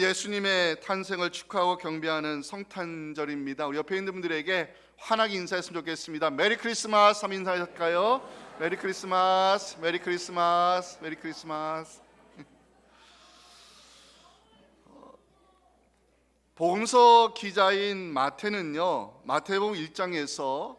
예수님의 탄생을 축하하고 경배하는 성탄절입니다. 우리 옆에 있는 분들에게 환하게 인사했으면 좋겠습니다. 메리 크리스마스 하면 인사할까요? 메리 크리스마스, 메리 크리스마스, 메리 크리스마스. 복음서 기자인 마태는요, 마태복음 1장에서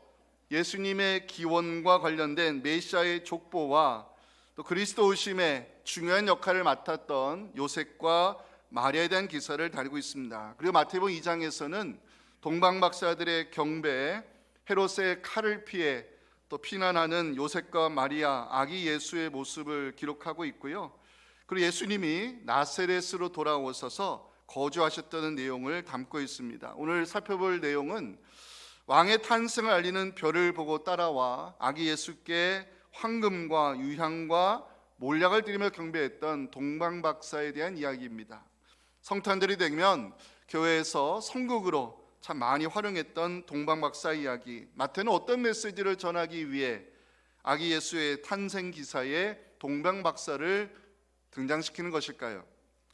예수님의 기원과 관련된 메시아의 족보와 또 그리스도 오심의 중요한 역할을 맡았던 요셉과 마리아에 대한 기사를 다루고 있습니다. 그리고 마태복음 2장에서는 동방박사들의 경배, 헤롯의 칼을 피해 또 피난하는 요셉과 마리아, 아기 예수의 모습을 기록하고 있고요. 그리고 예수님이 나사렛으로 돌아오셔서 거주하셨다는 내용을 담고 있습니다. 오늘 살펴볼 내용은 왕의 탄생을 알리는 별을 보고 따라와 아기 예수께 황금과 유향과 몰약을 드리며 경배했던 동방박사에 대한 이야기입니다. 성탄절이 되면 교회에서 선곡으로 참 많이 활용했던 동방박사 이야기, 마태는 어떤 메시지를 전하기 위해 아기 예수의 탄생 기사에 동방박사를 등장시키는 것일까요?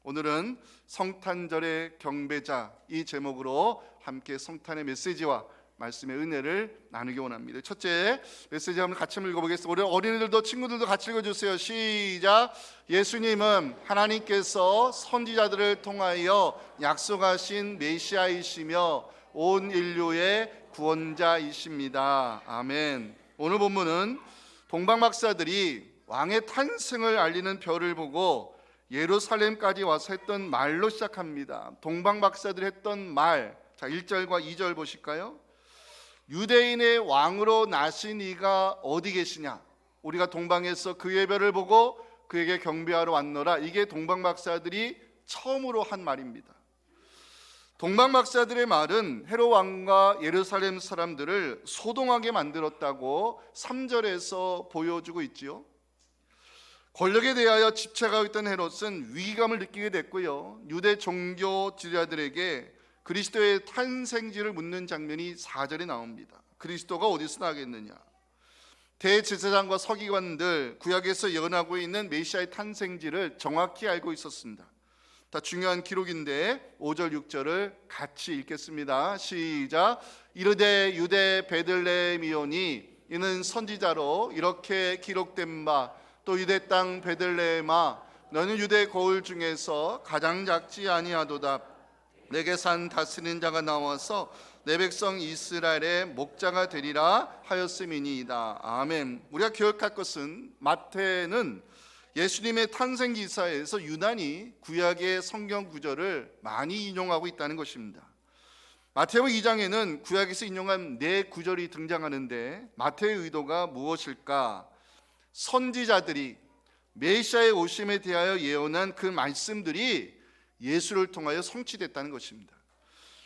오늘은 성탄절의 경배자 이 제목으로 함께 성탄의 메시지와 말씀의 은혜를 나누기 원합니다. 첫째 메시지 한번 같이 읽어보겠습니다. 우리 어린이들도 친구들도 같이 읽어주세요. 시작. 예수님은 하나님께서 선지자들을 통하여 약속하신 메시아이시며 온 인류의 구원자이십니다. 아멘. 오늘 본문은 동방박사들이 왕의 탄생을 알리는 별을 보고 예루살렘까지 와서 했던 말로 시작합니다. 동방박사들이 했던 말, 자 1절과 2절 보실까요? 유대인의 왕으로 나신 이가 어디 계시냐? 우리가 동방에서 그의 별을 보고 그에게 경배하러 왔노라. 이게 동방박사들이 처음으로 한 말입니다. 동방박사들의 말은 헤롯 왕과 예루살렘 사람들을 소동하게 만들었다고 3절에서 보여주고 있지요. 권력에 대하여 집착하고 있던 헤롯은 위기감을 느끼게 됐고요. 유대 종교 지도자들에게 그리스도의 탄생지를 묻는 장면이 4절에 나옵니다. 그리스도가 어디서 나겠느냐? 대제사장과 서기관들 구약에서 예언하고 있는 메시아의 탄생지를 정확히 알고 있었습니다. 다 중요한 기록인데 5절 6절을 같이 읽겠습니다. 시작. 이르되 유대 베들레헴이오니 이는 선지자로 이렇게 기록된 바 또 유대 땅 베들레헴아 너는 유대 거울 중에서 가장 작지 아니하도다. 내게 산 다스리는 자가 나와서 내 백성 이스라엘의 목자가 되리라 하였음이니이다. 아멘. 우리가 기억할 것은 마태는 예수님의 탄생 기사에서 유난히 구약의 성경 구절을 많이 인용하고 있다는 것입니다. 마태복음 2장에는 구약에서 인용한 4구절이 등장하는데 마태의 의도가 무엇일까? 선지자들이 메시아의 오심에 대하여 예언한 그 말씀들이 예수를 통하여 성취됐다는 것입니다.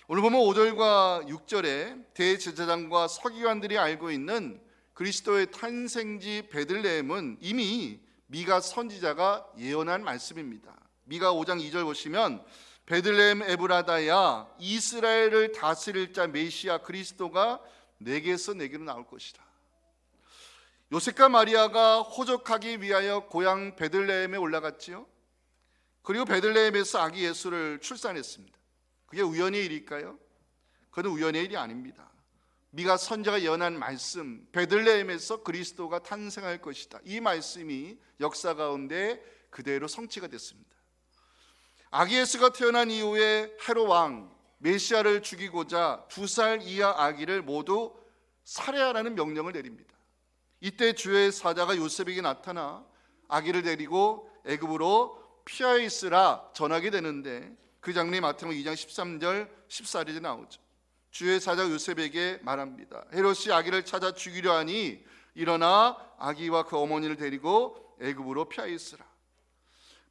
오늘 보면 5절과 6절에 대제사장과 서기관들이 알고 있는 그리스도의 탄생지 베들레헴은 이미 미가 선지자가 예언한 말씀입니다. 미가 5장 2절 보시면 베들레헴 에브라다야 이스라엘을 다스릴 자 메시아 그리스도가 내게서 내게로 나올 것이다. 요셉과 마리아가 호적하기 위하여 고향 베들레헴에 올라갔지요. 그리고 베들레헴에서 아기 예수를 출산했습니다. 그게 우연의 일일까요? 그건 우연의 일이 아닙니다. 미가 선지자가 예언한 말씀, 베들레헴에서 그리스도가 탄생할 것이다. 이 말씀이 역사 가운데 그대로 성취가 됐습니다. 아기 예수가 태어난 이후에 헤롯 왕 메시아를 죽이고자 2살 이하 아기를 모두 살해하라는 명령을 내립니다. 이때 주의 사자가 요셉에게 나타나 아기를 데리고 애굽으로 피하여 있으라 전하게 되는데 그 장면이 마태복음 2장 13절 14절에 나오죠. 주의 사자가 요셉에게 말합니다. 헤롯이 아기를 찾아 죽이려 하니 일어나 아기와 그 어머니를 데리고 애굽으로 피하여 있으라.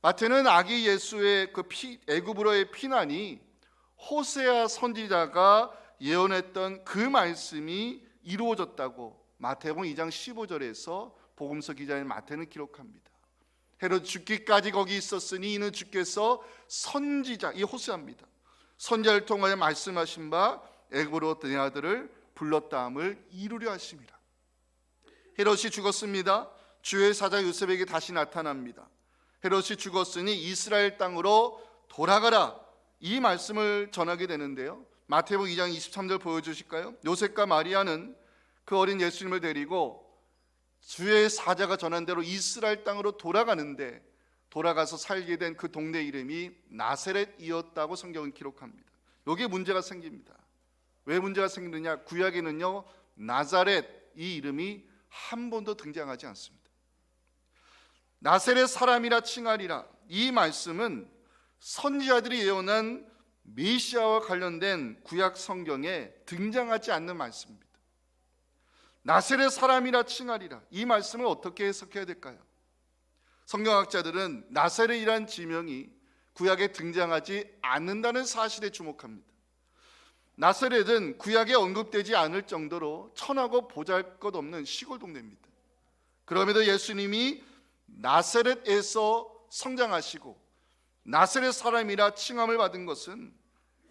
마태는 아기 예수의 그 애굽으로의 피난이 호세아 선지자가 예언했던 그 말씀이 이루어졌다고 마태복음 2장 15절에서 복음서 기자인 마태는 기록합니다. 헤롯 죽기까지 거기 있었으니 이는 주께서 선지자, 이 호세아입니다. 선지자를 통하여 말씀하신 바 애굽으로 내 아들을 불렀다함을 이루려 하심이라. 헤롯이 죽었습니다. 주의 사자 요셉에게 다시 나타납니다. 헤롯이 죽었으니 이스라엘 땅으로 돌아가라. 이 말씀을 전하게 되는데요. 마태복음 2장 23절 보여주실까요? 요셉과 마리아는 그 어린 예수님을 데리고 주의 사자가 전한 대로 이스라엘 땅으로 돌아가는데, 돌아가서 살게 된 그 동네 이름이 나세렛이었다고 성경은 기록합니다. 여기에 문제가 생깁니다. 왜 문제가 생기느냐? 구약에는요, 나자렛 이 이름이 한 번도 등장하지 않습니다. 나세렛 사람이라 칭하리라, 이 말씀은 선지자들이 예언한 메시아와 관련된 구약 성경에 등장하지 않는 말씀입니다. 나세렛 사람이라 칭하리라, 이 말씀을 어떻게 해석해야 될까요? 성경학자들은 나세렛이란 지명이 구약에 등장하지 않는다는 사실에 주목합니다. 나세렛은 구약에 언급되지 않을 정도로 천하고 보잘것없는 시골 동네입니다. 그럼에도 예수님이 나세렛에서 성장하시고 나세렛 사람이라 칭함을 받은 것은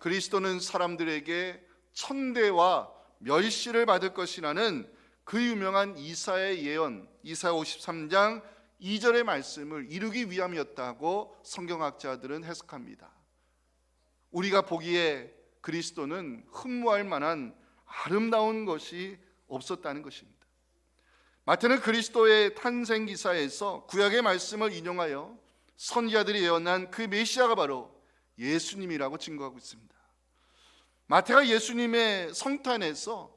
그리스도는 사람들에게 천대와 멸시를 받을 것이라는 그 유명한 이사야의 예언, 이사야 53장 2절의 말씀을 이루기 위함이었다고 성경학자들은 해석합니다. 우리가 보기에 그리스도는 흠모할 만한 아름다운 것이 없었다는 것입니다. 마태는 그리스도의 탄생 기사에서 구약의 말씀을 인용하여 선지자들이 예언한 그 메시아가 바로 예수님이라고 증거하고 있습니다. 마태가 예수님의 성탄에서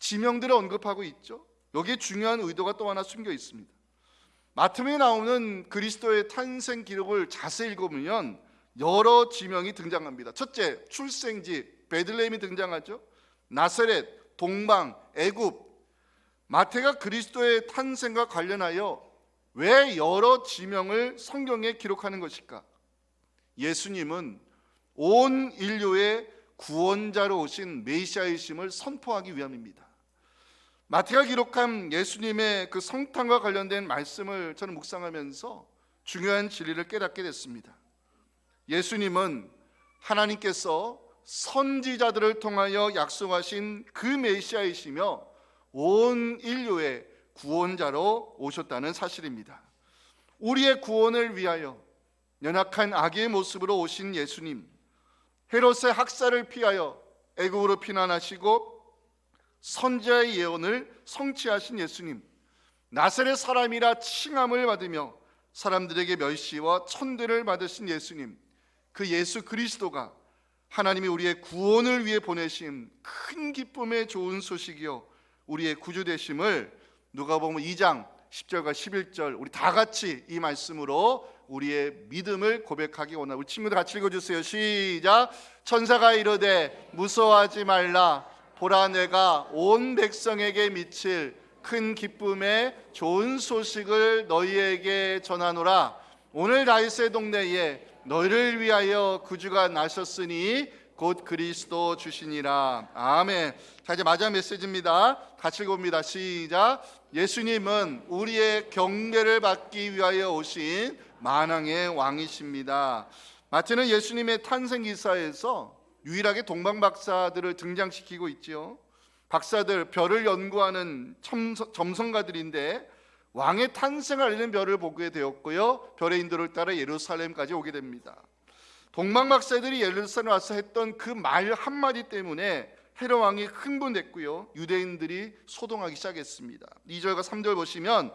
지명들을 언급하고 있죠. 여기에 중요한 의도가 또 하나 숨겨 있습니다. 마태복음에 나오는 그리스도의 탄생 기록을 자세히 읽어보면 여러 지명이 등장합니다. 첫째, 출생지 베들레헴이 등장하죠. 나사렛, 동방, 애굽. 마태가 그리스도의 탄생과 관련하여 왜 여러 지명을 성경에 기록하는 것일까? 예수님은 온 인류의 구원자로 오신 메시아이심을 선포하기 위함입니다. 마태가 기록한 예수님의 그 성탄과 관련된 말씀을 저는 묵상하면서 중요한 진리를 깨닫게 됐습니다. 예수님은 하나님께서 선지자들을 통하여 약속하신 그 메시아이시며 온 인류의 구원자로 오셨다는 사실입니다. 우리의 구원을 위하여 연약한 아기의 모습으로 오신 예수님, 헤롯의 학살을 피하여 애굽으로 피난하시고 선지자의 예언을 성취하신 예수님, 나사렛 사람이라 칭함을 받으며 사람들에게 멸시와 천대를 받으신 예수님, 그 예수 그리스도가 하나님이 우리의 구원을 위해 보내신 큰 기쁨의 좋은 소식이요 우리의 구주 되심을 누가복음 2장 10절과 11절 우리 다 같이 이 말씀으로 우리의 믿음을 고백하기 원합니다. 우리 친구들 같이 읽어주세요. 시작. 천사가 이르되 무서워하지 말라, 보라 내가 온 백성에게 미칠 큰 기쁨의 좋은 소식을 너희에게 전하노라. 오늘 다윗의 동네에 너희를 위하여 구주가 나셨으니 곧 그리스도 주시니라. 아멘. 자, 이제 마지막 메시지입니다. 같이 읽어봅니다. 시작. 예수님은 우리의 경배를 받기 위하여 오신 만왕의 왕이십니다. 마태는 예수님의 탄생 기사에서 유일하게 동방 박사들을 등장시키고 있지요. 박사들, 별을 연구하는 점성가들인데 왕의 탄생을 알리는 별을 보게 되었고요, 별의 인도를 따라 예루살렘까지 오게 됩니다. 동방 박사들이 예루살렘에 와서 했던 그 말 한마디 때문에 헤롯 왕이 흥분했고요, 유대인들이 소동하기 시작했습니다. 2절과 3절 보시면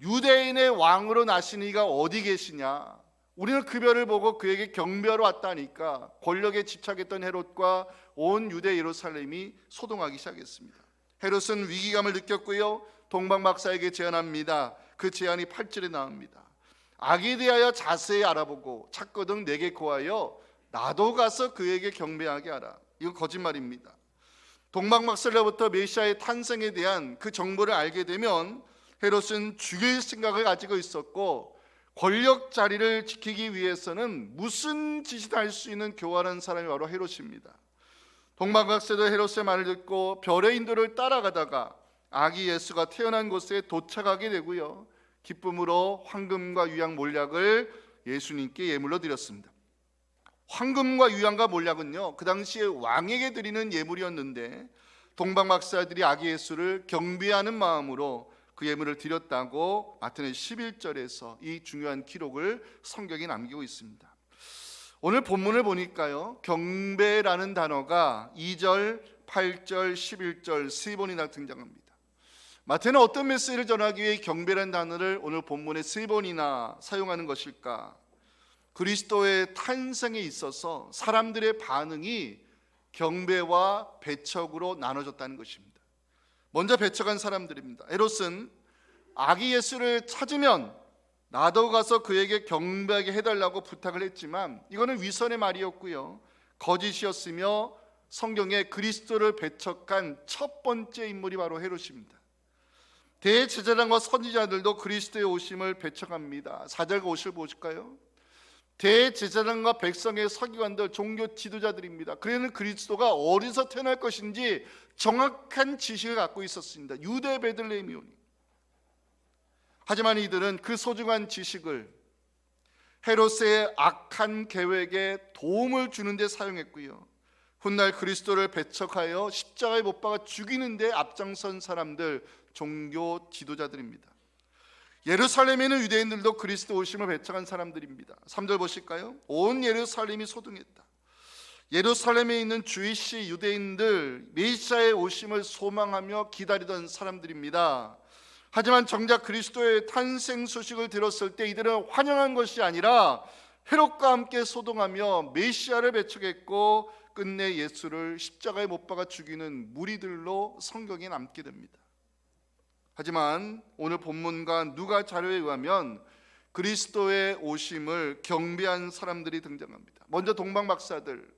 유대인의 왕으로 나신 이가 어디 계시냐, 우리는 그 별을 보고 그에게 경배하러 왔다니까 권력에 집착했던 헤롯과 온 유대 예루살렘이 소동하기 시작했습니다. 헤롯은 위기감을 느꼈고요, 동방 박사에게 제안합니다. 그 제안이 8절에 나옵니다. 악에 대하여 자세히 알아보고 찾거든 내게 고하여 나도 가서 그에게 경배하게 하라. 이거 거짓말입니다. 동방 박사로부터 메시아의 탄생에 대한 그 정보를 알게 되면 헤롯은 죽일 생각을 가지고 있었고, 권력 자리를 지키기 위해서는 무슨 짓이다 할 수 있는 교활한 사람이 바로 헤롯입니다. 동방 박사도 헤롯의 말을 듣고 별의 인도를 따라가다가 아기 예수가 태어난 곳에 도착하게 되고요, 기쁨으로 황금과 유향 몰약을 예수님께 예물로 드렸습니다. 황금과 유향과 몰약은요, 그 당시에 왕에게 드리는 예물이었는데 동방 박사들이 아기 예수를 경배하는 마음으로 그 예물을 드렸다고 마태는 11절에서 이 중요한 기록을 성경에 남기고 있습니다. 오늘 본문을 보니까요, 경배라는 단어가 2절, 8절, 11절 세 번이나 등장합니다. 마태는 어떤 메시지를 전하기 위해 경배라는 단어를 오늘 본문에 세 번이나 사용하는 것일까? 그리스도의 탄생에 있어서 사람들의 반응이 경배와 배척으로 나눠졌다는 것입니다. 먼저 배척한 사람들입니다. 헤롯은 아기 예수를 찾으면 나도 가서 그에게 경배하게 해달라고 부탁을 했지만 이거는 위선의 말이었고요, 거짓이었으며 성경에 그리스도를 배척한 첫 번째 인물이 바로 헤롯입니다. 대제사장과 선지자들도 그리스도의 오심을 배척합니다. 4절과 5절 보실까요? 대제사장과 백성의 서기관들, 종교 지도자들입니다. 그들은 그리스도가 어디서 태어날 것인지 정확한 지식을 갖고 있었습니다. 유대 베들레헴이오니. 하지만 이들은 그 소중한 지식을 헤롯의 악한 계획에 도움을 주는 데 사용했고요, 훗날 그리스도를 배척하여 십자가에 못 박아 죽이는 데 앞장선 사람들, 종교 지도자들입니다. 예루살렘에 있는 유대인들도 그리스도 오심을 배척한 사람들입니다. 3절 보실까요? 온 예루살렘이 소동했다. 예루살렘에 있는 주이시 유대인들, 메시아의 오심을 소망하며 기다리던 사람들입니다. 하지만 정작 그리스도의 탄생 소식을 들었을 때 이들은 환영한 것이 아니라 헤롯과 함께 소동하며 메시아를 배척했고 끝내 예수를 십자가에 못 박아 죽이는 무리들로 성경에 남게 됩니다. 하지만 오늘 본문과 누가 자료에 의하면 그리스도의 오심을 경배한 사람들이 등장합니다. 먼저 동방박사들,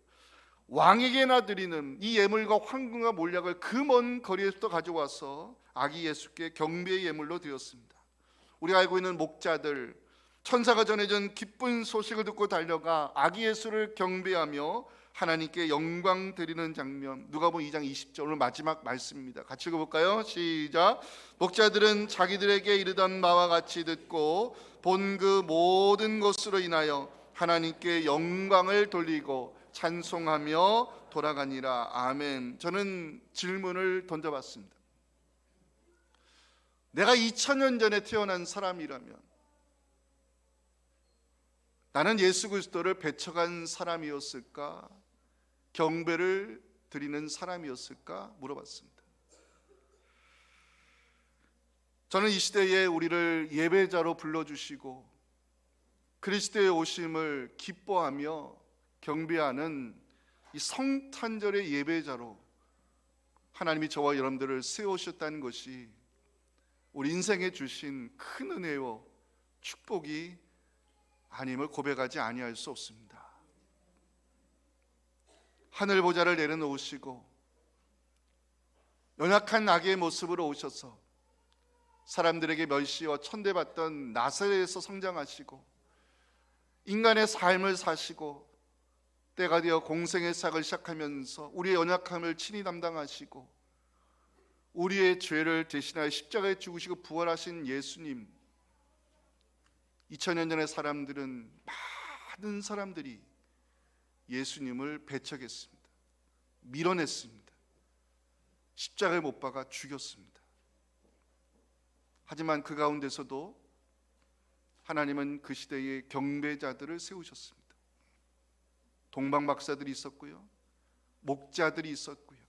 왕에게나 드리는 이 예물과 황금과 몰약을 그 먼 거리에서부터 가져와서 아기 예수께 경배의 예물로 드렸습니다. 우리가 알고 있는 목자들, 천사가 전해준 기쁜 소식을 듣고 달려가 아기 예수를 경배하며 하나님께 영광 드리는 장면, 누가복음 2장 20절, 오늘 마지막 말씀입니다. 같이 읽어볼까요? 시작. 목자들은 자기들에게 이르던 바와 같이 듣고 본 그 모든 것으로 인하여 하나님께 영광을 돌리고 찬송하며 돌아가니라. 아멘. 저는 질문을 던져봤습니다. 내가 2000년 전에 태어난 사람이라면 나는 예수 그리스도를 배척한 사람이었을까? 경배를 드리는 사람이었을까? 물어봤습니다. 저는 이 시대에 우리를 예배자로 불러주시고 그리스도의 오심을 기뻐하며 경배하는 이 성탄절의 예배자로 하나님이 저와 여러분들을 세우셨다는 것이 우리 인생에 주신 큰 은혜요 축복이 아님을 고백하지 아니할 수 없습니다. 하늘 보좌를 내려놓으시고 연약한 아기의 모습으로 오셔서 사람들에게 멸시와 천대받던 나사렛에서 성장하시고 인간의 삶을 사시고 때가 되어 공생의 싹을 시작하면서 우리의 연약함을 친히 담당하시고 우리의 죄를 대신하여 십자가에 죽으시고 부활하신 예수님, 2000년 전의 사람들은, 많은 사람들이 예수님을 배척했습니다. 밀어냈습니다. 십자가에 못 박아 죽였습니다. 하지만 그 가운데서도 하나님은 그 시대에 경배자들을 세우셨습니다. 동방박사들이 있었고요, 목자들이 있었고요,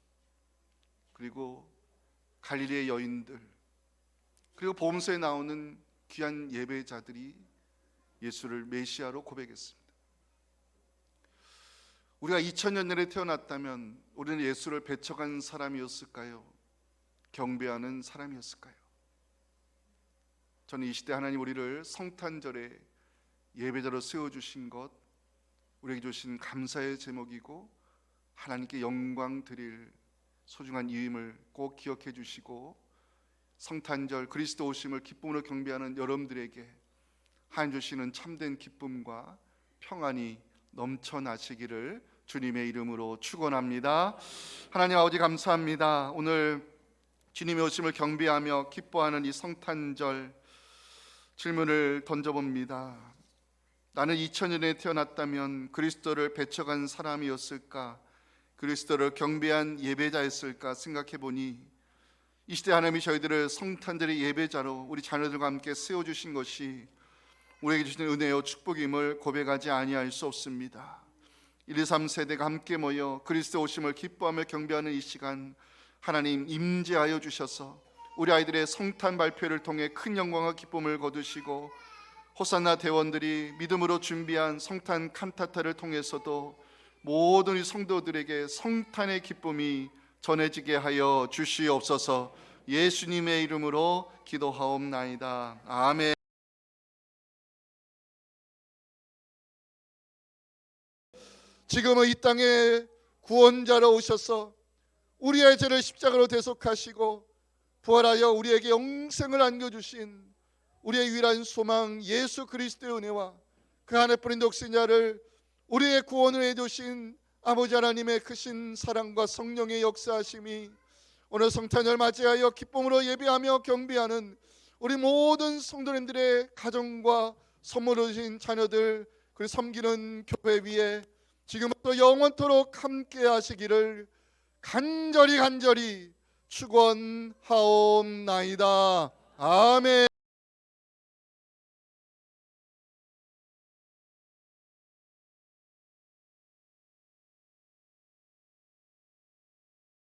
그리고 갈릴리의 여인들, 그리고 복음서에 나오는 귀한 예배자들이 예수를 메시아로 고백했습니다. 우리가 2000년 전에 태어났다면 우리는 예수를 배척한 사람이었을까요? 경배하는 사람이었을까요? 저는 이 시대 하나님 우리를 성탄절에 예배자로 세워주신 것, 우리에게 주신 감사의 제목이고 하나님께 영광 드릴 소중한 이임을 꼭 기억해 주시고 성탄절 그리스도 오심을 기쁨으로 경배하는 여러분들에게 하나님 주시는 참된 기쁨과 평안이 넘쳐나시기를 주님의 이름으로 축원합니다. 하나님 아버지 감사합니다. 오늘 주님의 오심을 경배하며 기뻐하는 이 성탄절 질문을 던져봅니다. 나는 2000년에 태어났다면 그리스도를 배척한 사람이었을까? 그리스도를 경배한 예배자였을까 생각해보니 이 시대 하나님이 저희들을 성탄절의 예배자로 우리 자녀들과 함께 세워주신 것이 우리에게 주시는 은혜요 축복임을 고백하지 아니할 수 없습니다. 1, 2, 3세대가 함께 모여 그리스도 오심을 기뻐하며 경배하는 이 시간, 하나님 임재하여 주셔서 우리 아이들의 성탄 발표를 통해 큰 영광과 기쁨을 거두시고, 호산나 대원들이 믿음으로 준비한 성탄 칸타타를 통해서도 모든 이 성도들에게 성탄의 기쁨이 전해지게 하여 주시옵소서. 예수님의 이름으로 기도하옵나이다. 아멘. 지금은 이 땅에 구원자로 오셔서 우리의 죄를 십자가로 대속하시고 부활하여 우리에게 영생을 안겨주신 우리의 유일한 소망 예수 그리스도의 은혜와 그 안에 뿌린 독생자를 우리의 구원을 해주신 아버지 하나님의 크신 사랑과 성령의 역사하심이 오늘 성탄절 맞이하여 기쁨으로 예배하며 경배하는 우리 모든 성도님들의 가정과 선물을 주신 자녀들, 그리고 섬기는 교회 위에 지금부터 영원토록 함께 하시기를 간절히 축원하옵나이다. 아멘.